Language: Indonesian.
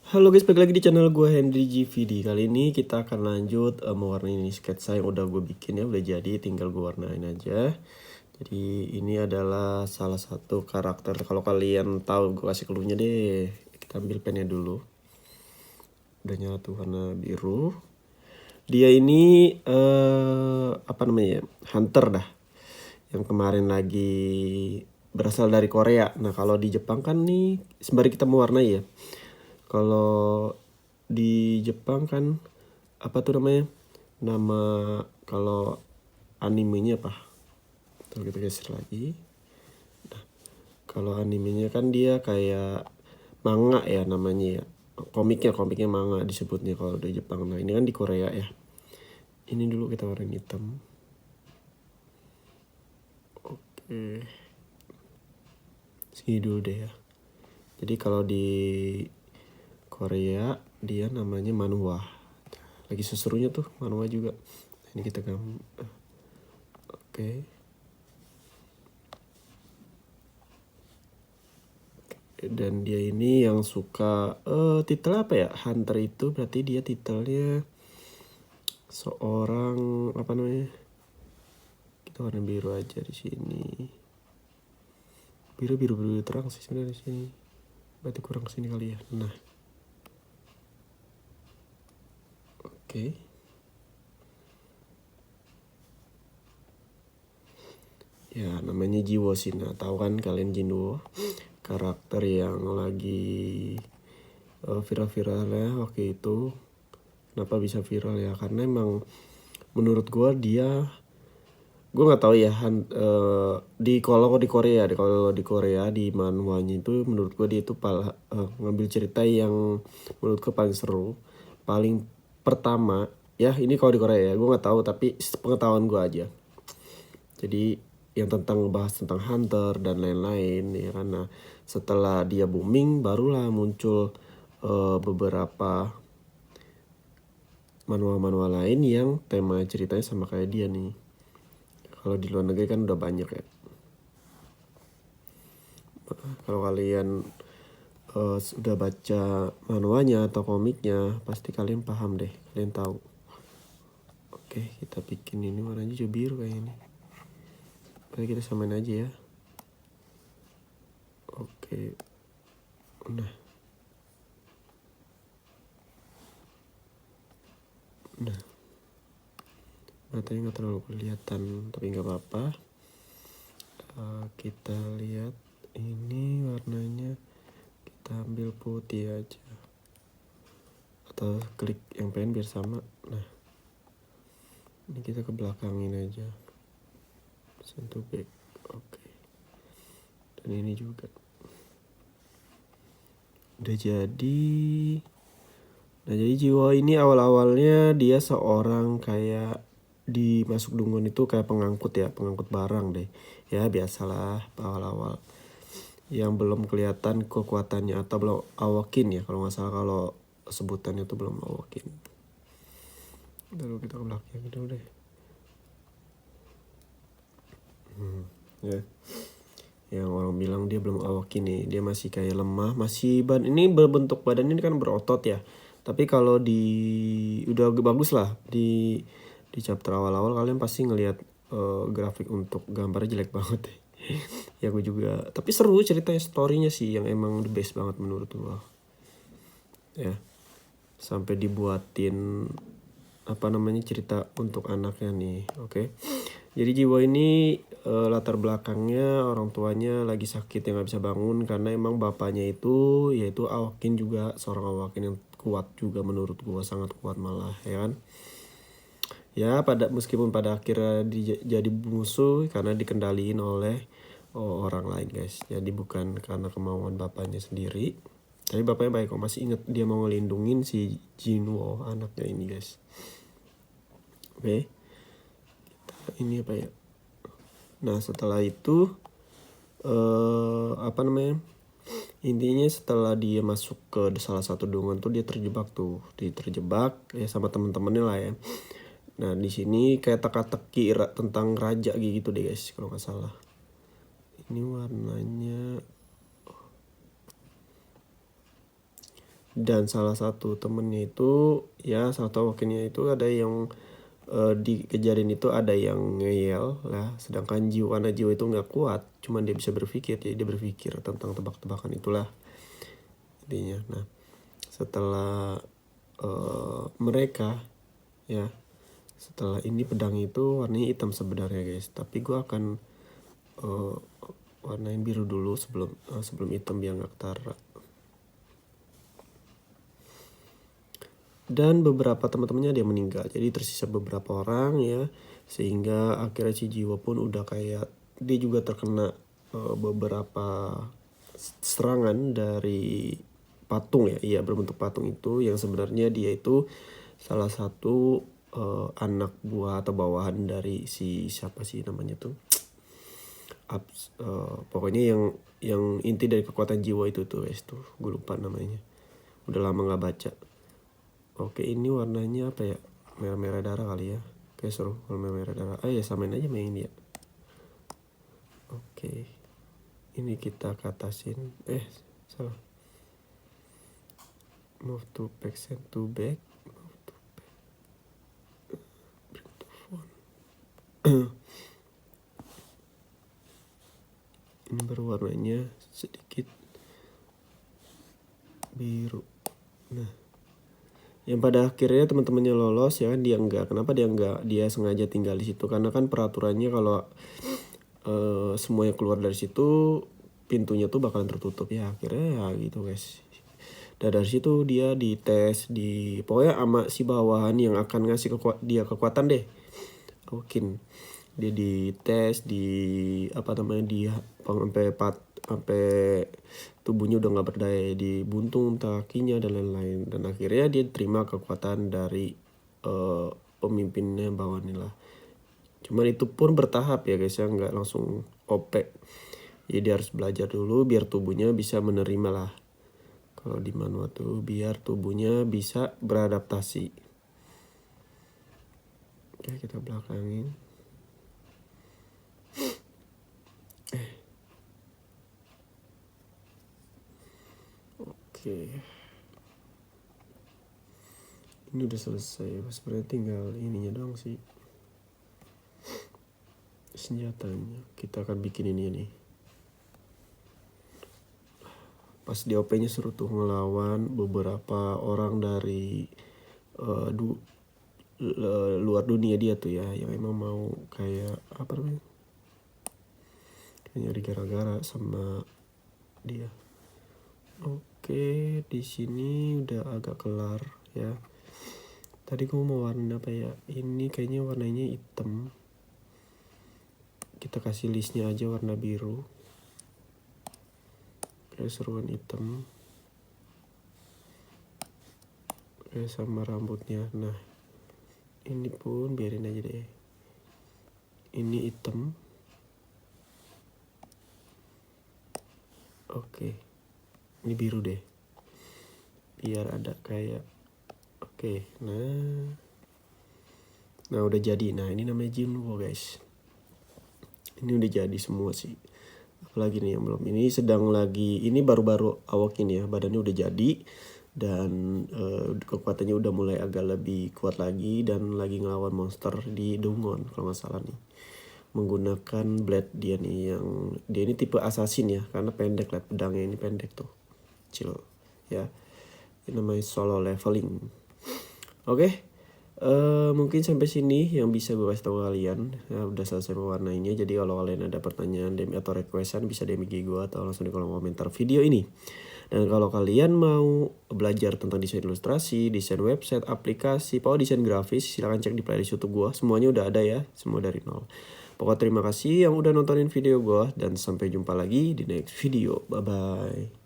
Halo guys, balik lagi di channel gue Henry GVD. Kali ini kita akan lanjut mewarnain ini sketsa yang udah gue bikin ya. Udah jadi, tinggal gue warnain aja. Jadi ini adalah salah satu karakter. Kalau kalian tahu, gue kasih clue-nya deh. Kita ambil pennya dulu. Udah nyala tuh warna biru. Dia ini apa namanya ya? Hunter dah. Yang kemarin lagi berasal dari Korea. Nah kalau di Jepang kan nih sembari kita mewarnai ya. Kalau di Jepang kan apa tuh namanya? Nama kalau animenya apa? Tuh kita geser lagi. Nah, kalau animenya kan dia kayak manga ya namanya ya. Komiknya manga disebutnya kalau di Jepang. Nah, ini kan di Korea ya. Ini dulu kita warnain hitam. Oke. Sini dulu deh ya. Jadi kalau di Korea dia namanya manhwa. Lagi seserunya tuh manhwa juga. Ini kita Oke. Dan dia ini yang suka titel apa ya? Hunter itu berarti dia titelnya seorang apa namanya? Kita warna biru aja di sini. Biru terang sih sebenarnya di sini. Berarti kurang sini kali ya. Nah. Oke. Ya, namanya Jiwo sih. Nah, tahu kan kalian Jinwo? Karakter yang lagi viral-viralnya waktu itu. Kenapa bisa viral ya? Karena emang menurut gue gue nggak tahu ya kalau di Korea di manhwanya itu menurut gue dia itu ngambil cerita yang menurut gue paling seru, paling pertama ya. Ini kalau di Korea ya, gue nggak tahu tapi pengetahuan gue aja. Jadi yang tentang ngebahas tentang hunter dan lain-lain ya, karena setelah dia booming barulah muncul beberapa manual lain yang tema ceritanya sama kayak dia nih. Kalau di luar negeri kan udah banyak ya. Kalau kalian sudah baca manualnya atau komiknya, pasti kalian paham deh, kalian tahu. Oke, kita bikin ini warnanya juga biru kayak ini. Oke, kita samain aja ya. Oke. Nah, matanya nggak terlalu kelihatan, tapi nggak apa-apa. Kita lihat ini warnanya, kita ambil putih aja atau klik yang pengen biar sama. Nah, ini kita ke belakangin aja, sentuh back. Oke. Dan ini juga udah jadi. Nah, jadi Jiwo ini awal-awalnya dia seorang kayak dimasuk Dungun itu kayak pengangkut barang deh. Ya biasalah awal-awal. Yang belum kelihatan kekuatannya atau belum awakin ya, kalau nggak salah kalau sebutannya itu belum awakin. Lalu kita ke belakang gitu deh. Ya. Yang orang bilang dia belum awakin nih, dia masih kayak lemah, masih ini berbentuk badan ini kan berotot ya. Tapi kalau udah bagus lah di chapter awal-awal kalian pasti ngelihat grafik untuk gambarnya jelek banget deh. Ya gue juga, tapi seru ceritanya, storynya sih yang emang the best banget menurut gue. Ya, sampai dibuatin apa namanya cerita untuk anaknya nih. Oke. Jadi Jiwo ini latar belakangnya orang tuanya lagi sakit yang nggak bisa bangun karena emang bapaknya itu yaitu awakin juga, seorang awakin yang kuat juga menurut gua, sangat kuat malah ya kan. Ya meskipun pada akhirnya jadi musuh karena dikendaliin oleh orang lain guys. Jadi bukan karena kemauan bapaknya sendiri. Tapi bapaknya baik kok, masih inget dia mau ngelindungin si Jinwo anaknya ini guys. Oke. Ini apa ya? Nah setelah itu apa namanya, intinya setelah dia masuk ke salah satu dungun tuh dia terjebak ya sama temen-temennya lah ya. Nah di sini kayak teka-teki tentang raja gitu deh guys kalau nggak salah. Ini warnanya Dan salah satu temennya itu, ya salah satu wakilnya itu ada yang di kejadian itu ada yang ngeyel lah, sedangkan karena jiwa itu nggak kuat, cuman dia bisa berpikir, jadi dia berpikir tentang tebak-tebakan itulah intinya. Nah, setelah mereka ya, setelah ini pedang itu warnanya hitam sebenarnya guys, tapi gue akan warnain biru dulu sebelum hitam biar nggak ketara. Dan beberapa teman-temannya dia meninggal, jadi tersisa beberapa orang ya, sehingga akhirnya si Jiwa pun udah kayak dia juga terkena beberapa serangan dari patung ya, iya berbentuk patung itu, yang sebenarnya dia itu salah satu anak buah atau bawahan dari si siapa sih namanya tuh, pokoknya yang inti dari kekuatan jiwa itu tuh guys, tuh gue lupa namanya, udah lama nggak baca. Oke, ini warnanya apa ya? Merah-merah darah kali ya. Oke, seru kalau merah-merah darah. Ya samain aja main dia. Oke. Ini kita ke atasin. Salah. Move to back, send to back. Move to back. Bring to phone. Ini baru warnanya sedikit biru. Nah, yang pada akhirnya teman-temannya lolos ya kan, dia enggak. Kenapa dia enggak? Dia sengaja tinggal di situ karena kan peraturannya kalau semuanya keluar dari situ pintunya tuh bakalan tertutup ya, akhirnya ya gitu guys. Dan dari situ dia dites pokoknya sama si bawahan yang akan ngasih dia kekuatan deh. Mungkin dia dites sampai tubuhnya udah nggak berdaya, dibuntung kakinya dan lain-lain, dan akhirnya dia terima kekuatan dari pemimpinnya bawahan lah. Cuman itu pun bertahap ya guys ya, nggak langsung OP. Jadi harus belajar dulu biar tubuhnya bisa menerima lah. Kalau di manual tuh biar tubuhnya bisa beradaptasi. Oke, kita belakangin. Oke. Ini udah selesai. Sebenarnya tinggal ininya doang sih. Senjatanya. Kita akan bikin ini nih. Pas di OP-nya seru tuh ngelawan beberapa orang dari luar dunia dia tuh ya, yang emang mau kayak apa namanya, nyari gara-gara sama dia. Oke, di sini udah agak kelar ya. Tadi gue mau warna apa ya? Ini kayaknya warnanya hitam. Kita kasih listnya aja warna biru. Kayak seruan hitam. Kayak sama rambutnya. Nah, ini pun biarin aja deh. Ini hitam. Oke. Ini biru deh. Biar ada kayak. Oke. Nah udah jadi. Nah ini namanya Jinwo guys. Ini udah jadi semua sih. Apalagi nih yang belum. Ini baru-baru awakin ya. Badannya udah jadi. Dan kekuatannya udah mulai agak lebih kuat lagi. Dan lagi ngelawan monster di Dungon kalau gak salah nih. Menggunakan blade dia nih. Dia ini tipe assassin ya. Karena pendek lah pedangnya, ini pendek tuh. Kecil ya. Ini namanya solo leveling. Oke. Mungkin sampai sini yang bisa gue kasih tahu kalian. Ya, udah selesai mewarnainya. Jadi kalau kalian ada pertanyaan atau requestan bisa DM IG gue atau langsung di kolom komentar video ini. Dan kalau kalian mau belajar tentang desain ilustrasi, desain website, aplikasi, desain grafis, silahkan cek di playlist YouTube gue. Semuanya udah ada ya, semua dari nol. Pokoknya terima kasih yang udah nontonin video gue dan sampai jumpa lagi di next video. Bye bye.